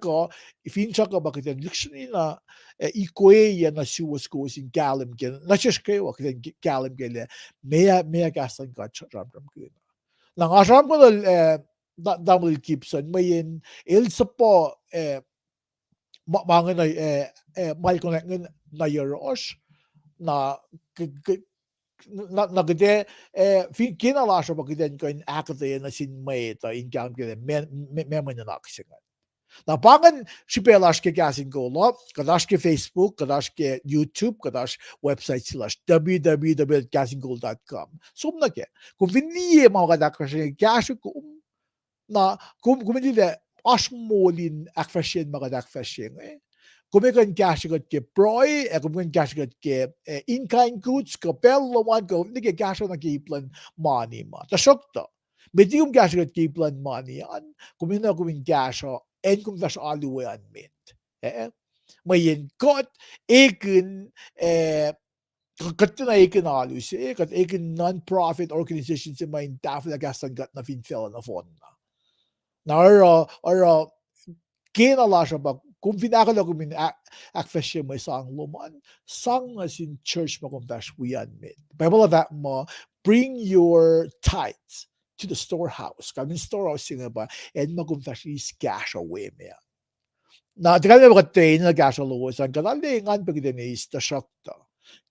ko fincha ka ba kiten dictionary na ikoya na siwas ko sin galim gen na cheshke wa kiten galim gele meya gasan ka ram ram ko na ngasam ko damul Gibson mayin il sapo mga mal ko na yeros na na gede fin kina lasho ba kiten ko in akade na sin may ta in galim gele me na naksingan. Na bangan şüphelaş ke gelsin golo, kadaş ke Facebook, kadaş ke YouTube, kadaş website slash www.gasingol.com. Sumna ke. Kung hindi mga kadak kasi gasyo ko na kung hindi de asmolin akfasyen mga kadak fasyen eh. Kung may kan gasyo ke proy, kung may gasyo ke in-kind goods, ka pello man ko, hindi ke gasyo na kiplan money ma. Tasok to. Medium gasyo ke kiplan money yan. Kung hindi na kung gasyo en kom vers aluwe an mit. Maar je kot eken katna eken alus kat eken non-profit organizations in mijn tafel gastan gat na fin fel na fonna. Na ara kena lasha ba kung pinakala ko min akfeshe mo sang luman sang as in church mo kung vers we admit. Bible that mo bring your tithes to the storehouse. Kami storehouse nga ba and magkumfas is cash away me. Na di kami makatay na cash away sa kanalingan pag is the shock to.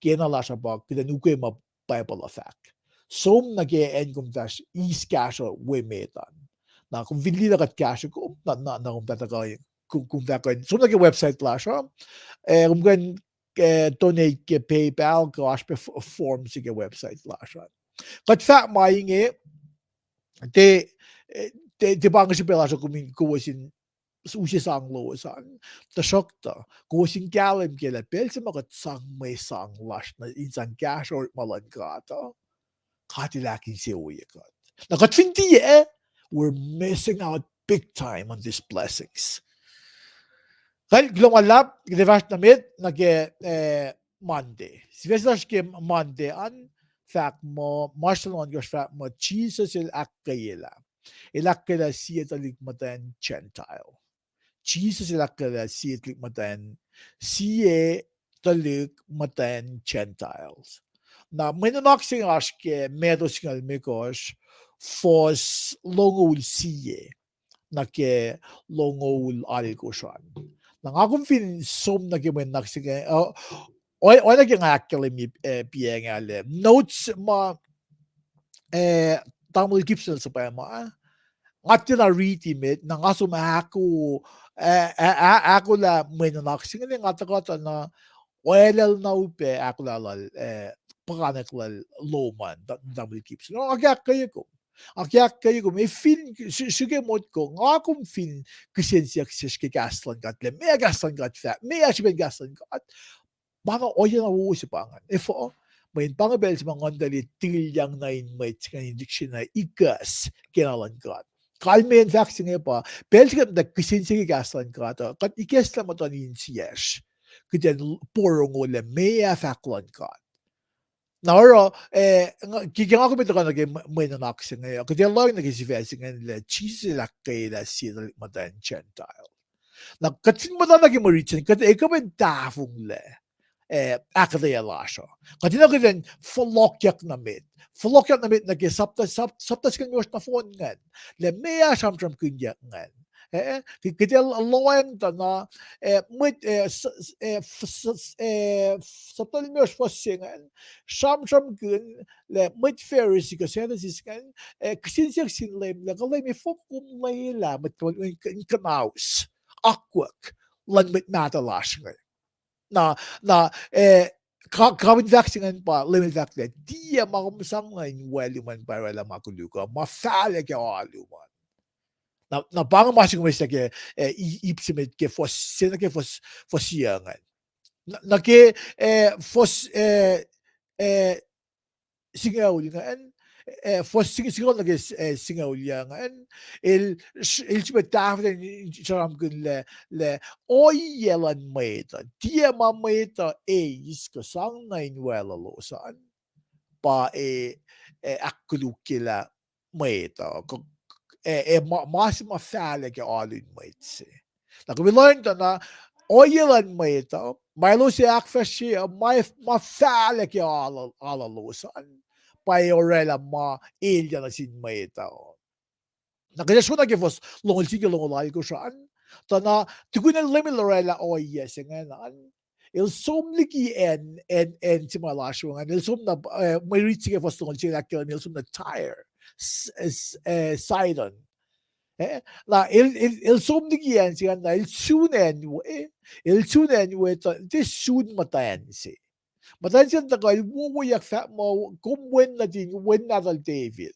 Kena la siya ba kita nuke ma Bible effect. So nag-e-end kumfas is cash away me tan. Na kung hindi na kat cash ko na kung tatagay kung tatagay. So nag-website la siya. Kung kan donate ke PayPal ko as pe form sige website la siya. Kat fat maing det bange sig bela så kom sin usi sang lo san ta shokta ko sin galem gele belse magat sang me sang lash na in sang gash or malan gata katilak in se oye got na got finti we're missing out big time on these blessings hal global lab gdevash na med na ge Monday svezlash ke Monday an fact mo marshal on gosh fact mo Jesus il akayela ilakela siya talikmatan Gentile. Jesus ilakela siya talikmatan siya talikmatan Gentiles. Na minanak sing aske medos ngal mikos fos longul siya na ke longul algoshan. Nang akong fin som na kimenak sing o naging akela mi piengale notes ma tamul Gibson sa pa mo ngati na retimate na nga sumako ako la may nanak singa ngata kata na welal na upe ako la pakanak la loman tamul Gibson no agyak kayo ko may fin sige mod ko nga akong fin kisensya kiseske gaslan gat le may gaslan gat fat may asben gaslan gat mga oya na uusipangan ifo may pangabel sa mga andali tilyang na inmate sa indiksyon na ikas kinalan gat kalme en vaccin pa belgium da kisinsi gaslan gat kat ikas la mo tanin siyas kiten porong ole mea faklan gat Nauro, kikang ako bito ka may nanaksin ngayon. Kasi lang nag-isivesi ngayon nila, cheese la kaila sila matan Gentile. Na katsin mo na naging maritin, kasi ikaw may tafong le. Akadaya lasho. Kasi na kasi folokyak na mit. Folokyak na mit nag-saptas kang yos na phone ngan. Le mea samsam kunyak ngan. Kita loyang ta na mit saptal miyos fosingan samsam kun le mit Pharisee ka sana siskan kisinsiyak sinlem le kalay mi fokum layla mit kanaus akwak lan mit matalash na kawin vaccine pa limit vaccine dia makumusang ngayon waluman para lang makuluka mafala ka waluman na bang masing mas ke ipsimet ke fos sena ke fos yangan na ke fos singaw yan fos singaw na ke singaw yangan il sibetaf den charam kun le oyelan meta dia mameta iska sang na inwela losan pa akulukila meta máxima falha que olha noite. Like we learned na oilan mo ito, Milo si akfeshi, ma falek ya alalusan. Payorela ma ilya na sin mo ito. Nakadasyon vos longol sige longol ay ko saan. Tana tikunan lemil lorela o yes ngayon. Il somliki en si malasyo nga il som na may reach sige vos longol sige akil il som na tire sidon. La il somliki en siya na il sunen this soon matayan si. Matayan siya takal wuyak fa mo kumwen na din wen na David.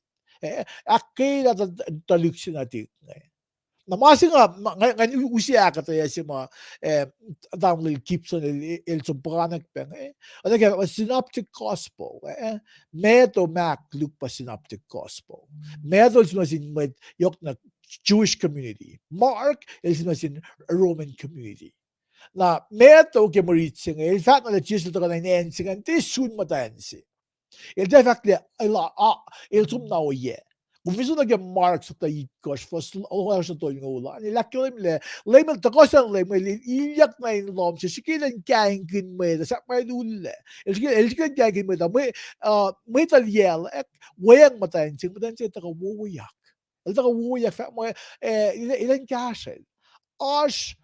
Akela traduction natin. Namasi nga ngayon usiya ka tayo si mga damlil Gibson il sobranak peng ano kaya synoptic gospel meto Mac Luke pa synoptic gospel meto sin med yok na Jewish community Mark is sin Roman community na meto ke moritsin il fact na Jesus to kana nensin this soon matansi il defakt il som na oye kung visto na mark sa tayo kosh fos o sa to yung ulan nilakilim lemon to kosan lemon iyak na in lom siya sikilan kain kin mo sa may dule el sikilan kain kin mo may talyel at wayang matayin siya taka wuyak el taka wuyak fa mo ilan kasel Ash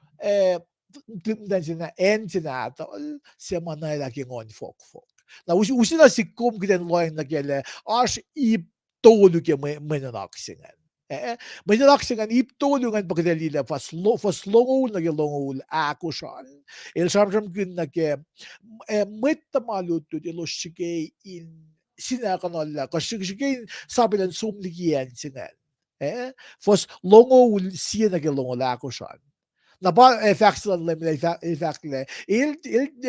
dan sina en sina siya manay lagi ngon folk na usi na si kum giden loin na gele Ash tolu ke menaksingan. Menaksingan iptolungan pagdalila fas longol na longol ako siyan. El samsam kin na ke metta maluto de lo shige in sinakanola kasi shige sabi lang sumligian singan. Fas longol siya na longol ako siyan. Na ba effects lang effect le il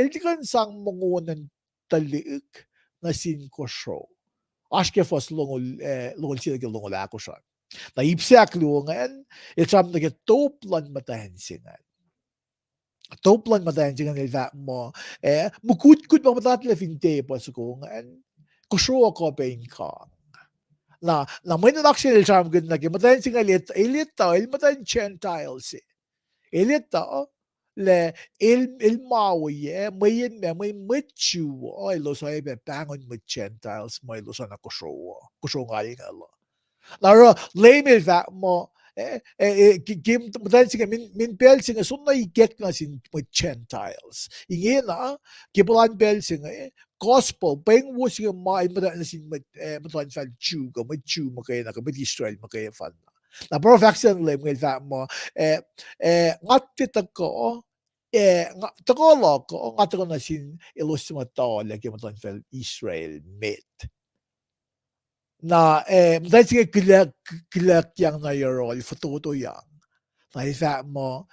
tikan sang mongonan taliik na sin ko show. Aşke fos longol sila longol ako siya. Na ipsiak luongan, itam na toplan matahensingan. Toplan matahensingan ilva mo, mukut pa matatla finte pa sukungan, kusyo ako pa ka. Na may nanaksyon itam gud na matahensingan ilita, ilmatahen Gentiles. Ilita, le il mawi may mitchu ay lo sa ibe bangon mit Gentiles may lo sa na kusyo ngali ngalo naro lemil va mo kim dan singa min bel singa sunna igek na sin mit Gentiles inge na kibulan bel singa gospel beng wo singa mai mada na sin mit matan fan chu go mit chu makay na mit Israel makay fan na perfection lemil va mo ngati tako Tagalog ko nga ko na sin ilusmato lagi mo ton fel Israel met na dahil sige kilak yang na yorol fototo yang na ifa mo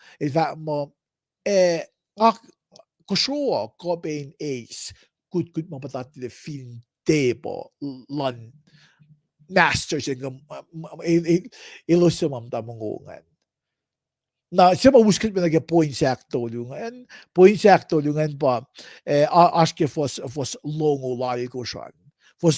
nga kusyo ko ben ace good mapatat le film table lan masters yung ilusmam tamongungan na siya mawuskit mo naging point sakto lungan pa aske fos longo lari ko siya. Fos